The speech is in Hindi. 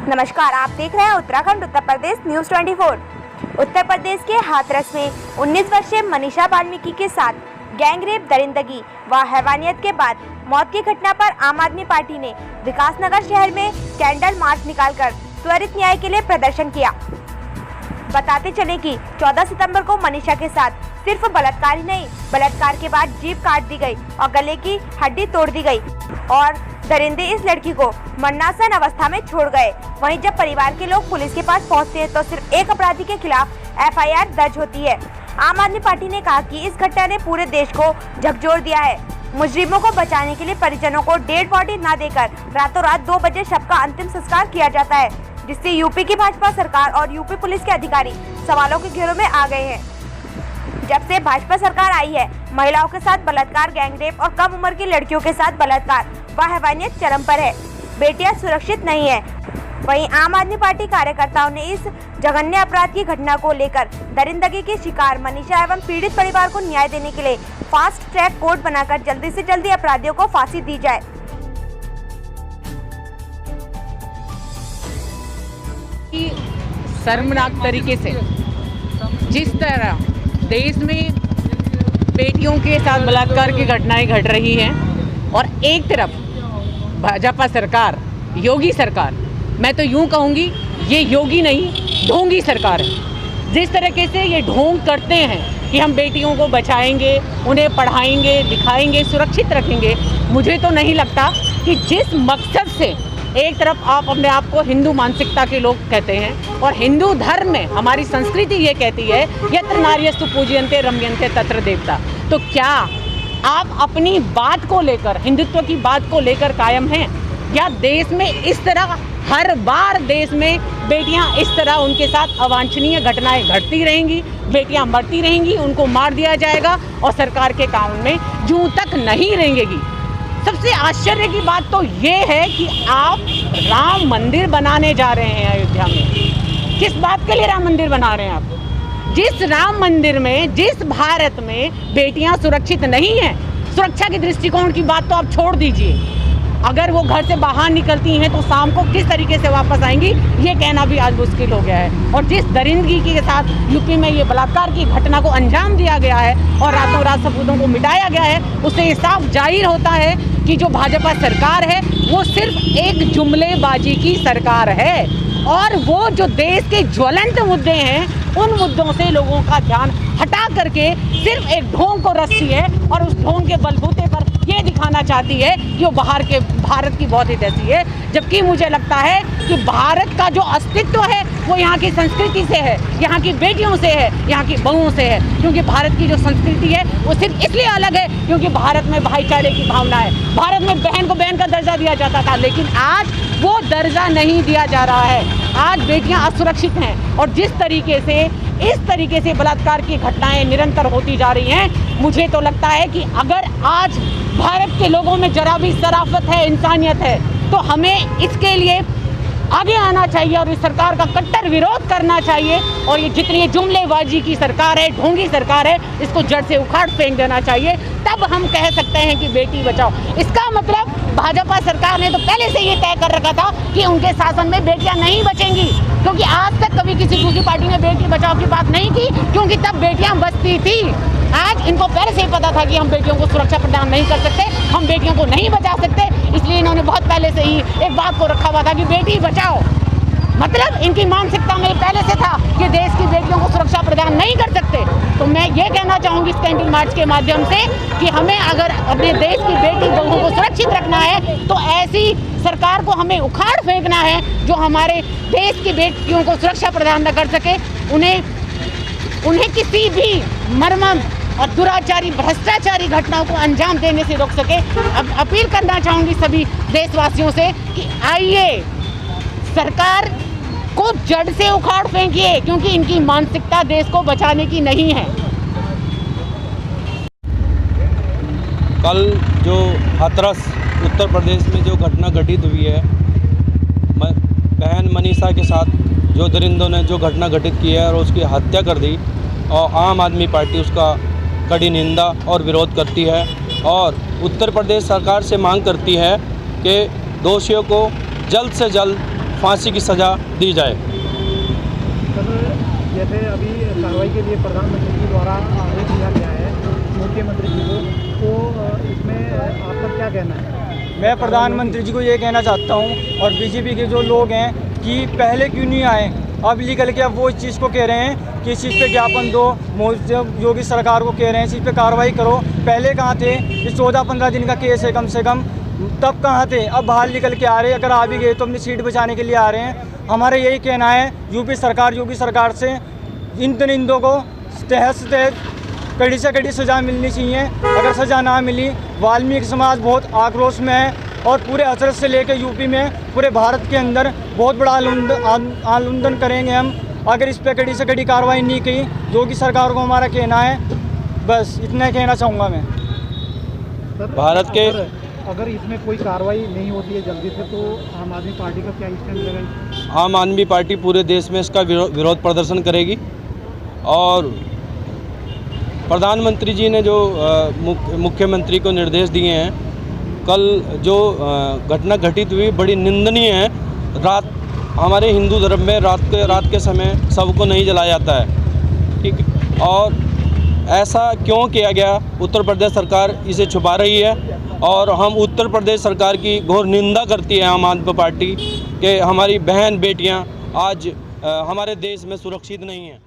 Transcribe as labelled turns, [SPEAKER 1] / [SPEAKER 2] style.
[SPEAKER 1] नमस्कार, आप देख रहे हैं उत्तराखंड उत्तर प्रदेश न्यूज 24। उत्तर प्रदेश के हाथरस में 19 वर्षीय मनीषा वाल्मीकि के साथ गैंगरेप, दरिंदगी व हैवानियत के बाद मौत की घटना पर आम आदमी पार्टी ने विकासनगर शहर में कैंडल मार्च निकालकर त्वरित न्याय के लिए प्रदर्शन किया। बताते चले कि 14 सितंबर को मनीषा के साथ सिर्फ बलात्कार ही नहीं, बलात्कार के बाद जीभ काट दी गई और गले की हड्डी तोड़ दी गई और दरिंदे इस लड़की को मरणासन अवस्था में छोड़ गए। वहीं जब परिवार के लोग पुलिस के पास पहुंचते हैं तो सिर्फ एक अपराधी के खिलाफ FIR दर्ज होती है। आम आदमी पार्टी ने कहा कि इस घटना ने पूरे देश को झकझोर दिया है। मुजरिमों को बचाने के लिए परिजनों को डेड बॉडी न देकर रातों रात 2 बजे शव का अंतिम संस्कार किया जाता है, जिससे यूपी की भाजपा सरकार और यूपी पुलिस के अधिकारी सवालों के घेरों में आ गए हैं। जब से भाजपा सरकार आई है, महिलाओं के साथ बलात्कार, गैंगरेप और कम उम्र की लड़कियों के साथ बलात्कार व हैवानियत चरम पर है। बेटियां सुरक्षित नहीं है। वहीं आम आदमी पार्टी कार्यकर्ताओं ने इस जघन्य अपराध की घटना को लेकर दरिंदगी की शिकार मनीषा एवं पीड़ित परिवार को न्याय देने के लिए फास्ट ट्रैक कोर्ट बनाकर जल्दी से जल्दी अपराधियों को फांसी दी जाए।
[SPEAKER 2] शर्मनाक तरीके से जिस तरह देश में बेटियों के साथ बलात्कार की घटनाएं घट रही हैं और एक तरफ भाजपा सरकार, योगी सरकार, मैं तो यूं कहूँगी ये योगी नहीं ढोंगी सरकार है। जिस तरीके से ये ढोंग करते हैं कि हम बेटियों को बचाएंगे, उन्हें पढ़ाएंगे, लिखाएंगे, सुरक्षित रखेंगे, मुझे तो नहीं लगता कि जिस मकसद से एक तरफ आप अपने आप को हिंदू मानसिकता के लोग कहते हैं और हिंदू धर्म में हमारी संस्कृति ये कहती है यत्र नार्यस्तु पूज्यन्ते रम्यन्ते तत्र देवता, तो क्या आप अपनी बात को लेकर, हिंदुत्व की बात को लेकर कायम हैं या देश में इस तरह हर बार देश में बेटियां इस तरह उनके साथ अवांछनीय घटनाएं घटती रहेंगी, बेटियां मरती रहेंगी, उनको मार दिया जाएगा और सरकार के कानून में जूं तक नहीं रहेंगी। सबसे आश्चर्य की बात तो ये है कि आप राम मंदिर बनाने जा रहे हैं अयोध्या में। किस बात के लिए राम मंदिर बना रहे हैं आप? जिस राम मंदिर में, जिस भारत में बेटियां सुरक्षित नहीं हैं, सुरक्षा के दृष्टिकोण की बात तो आप छोड़ दीजिए। अगर वो घर से बाहर निकलती हैं तो शाम को किस तरीके से वापस आएंगी ये कहना भी आज मुश्किल हो गया है। और जिस दरिंदगी के साथ यूपी में ये बलात्कार की घटना को अंजाम दिया गया है और रातों रात सबूतों को मिटाया गया है, उससे ये साफ जाहिर होता है कि जो भाजपा सरकार है वो सिर्फ एक जुमलेबाजी की सरकार है और वो जो देश के ज्वलंत मुद्दे हैं उन मुद्दों से लोगों का ध्यान हटा करके सिर्फ एक ढोंग को रचती है और उस ढोंग के बलबूते पर ये दिखाना चाहती है कि वो भारत की बहुत हित ऐसी है, जबकि मुझे लगता है कि भारत का जो अस्तित्व है वो यहाँ की संस्कृति से है, यहाँ की बेटियों से है, यहाँ की बहुओं से है। क्योंकि भारत की जो संस्कृति है वो सिर्फ इसलिए अलग है क्योंकि भारत में भाईचारे की भावना है। भारत में बहन को बहन का दर्जा दिया जाता था, लेकिन आज वो दर्जा नहीं दिया जा रहा है। आज बेटियां असुरक्षित हैं और जिस तरीके से इस तरीके से बलात्कार की घटनाएं निरंतर होती जा रही हैं, मुझे तो लगता है कि अगर आज भारत के लोगों में जरा भी शराफत है, इंसानियत है, तो हमें इसके लिए आगे आना चाहिए और इस सरकार का कट्टर विरोध करना चाहिए। और ये जितनी जुमलेबाजी की सरकार है, ढोंगी सरकार है, इसको जड़ से उखाड़ फेंक देना चाहिए। तब हम कह सकते हैं कि बेटी बचाओ। इसका मतलब भाजपा सरकार ने तो पहले से ये तय कर रखा था कि उनके शासन में बेटियां नहीं बचेंगी, क्योंकि आज तक कभी किसी दूसरी पार्टी ने बेटी बचाओ की बात नहीं की, क्योंकि तब बेटियां बचती थी। आज इनको पहले से ही पता था कि हम बेटियों को सुरक्षा प्रदान नहीं कर सकते, हम बेटियों को नहीं बचा सकते, इसलिए इन्होंने बहुत पहले से ही एक बात को रखा हुआ था कि बेटी बचाओ। मतलब इनकी मानसिकता में पहले से था कि देश की बेटियों को सुरक्षा प्रदान नहीं कर सकते। तो मैं ये कहना चाहूँगी इस कैंडल मार्च के माध्यम से कि हमें अगर अपने देश की बेटी बहुओं को सुरक्षित रखना है तो ऐसी सरकार को हमें उखाड़ फेंकना है जो हमारे देश की बेटियों को सुरक्षा प्रदान न कर सके, उन्हें किसी भी मर्मम और दुराचारी, भ्रष्टाचारी घटनाओं को अंजाम देने से रोक सके। अब अपील करना चाहूँगी सभी देशवासियों से कि आइए सरकार को जड़ से उखाड़ फेंकिए, क्योंकि इनकी मानसिकता देश को बचाने की नहीं है।
[SPEAKER 3] कल जो हाथरस उत्तर प्रदेश में जो घटना घटित हुई है, बहन मनीषा के साथ जो दरिंदों ने जो घटना घटित की है और उसकी हत्या कर दी, और आम आदमी पार्टी उसका कड़ी निंदा और विरोध करती है और उत्तर प्रदेश सरकार से मांग करती है कि दोषियों को जल्द से जल्द फांसी की सज़ा दी जाए।
[SPEAKER 4] सर, जैसे अभी कार्रवाई के लिए प्रधानमंत्री जी द्वारा आदेश दिया गया है मुख्यमंत्री जी को, तो इसमें आपका क्या कहना है?
[SPEAKER 5] मैं प्रधानमंत्री जी को ये कहना चाहता हूँ और बीजेपी के जो लोग हैं कि पहले क्यों नहीं आए, अब निकल के अब वो इस चीज़ को कह रहे हैं कि इस चीज़ पे ज्ञापन दो, योगी सरकार को कह रहे हैं इस चीज़ पे कार्रवाई करो। पहले कहाँ थे? ये 14-15 दिन का केस है कम से कम, तब कहाँ थे? अब बाहर निकल के आ रहे हैं, अगर आ भी गए तो अपनी सीट बचाने के लिए आ रहे हैं। हमारा यही कहना है योगी सरकार से इन दरिंदों को तहत से तहत कड़ी से कड़ी सज़ा मिलनी चाहिए। अगर सज़ा ना मिली, वाल्मीकि समाज बहुत आक्रोश में है और पूरे हसरत से लेकर यूपी में पूरे भारत के अंदर बहुत बड़ा आंदोलन करेंगे हम, अगर इस पर कड़ी से कड़ी कार्रवाई नहीं की। योगी सरकार को हमारा कहना है, बस इतना कहना चाहूँगा मैं।
[SPEAKER 4] सर,
[SPEAKER 3] भारत के
[SPEAKER 4] अगर इसमें कोई कार्रवाई नहीं होती है जल्दी से, तो आम आदमी पार्टी का क्या स्टैंड रहेगा?
[SPEAKER 3] आम आदमी पार्टी पूरे देश में इसका विरोध प्रदर्शन करेगी और प्रधानमंत्री जी ने जो मुख्यमंत्री को निर्देश दिए हैं, कल जो घटना घटित हुई बड़ी निंदनीय है। हमारे हिंदू धर्म में रात के समय सबको नहीं जलाया जाता है, ठीक है, और ऐसा क्यों किया गया? उत्तर प्रदेश सरकार इसे छुपा रही है और हम उत्तर प्रदेश सरकार की घोर निंदा करती है आम आदमी पार्टी कि हमारी बहन बेटियां आज हमारे देश में सुरक्षित नहीं हैं।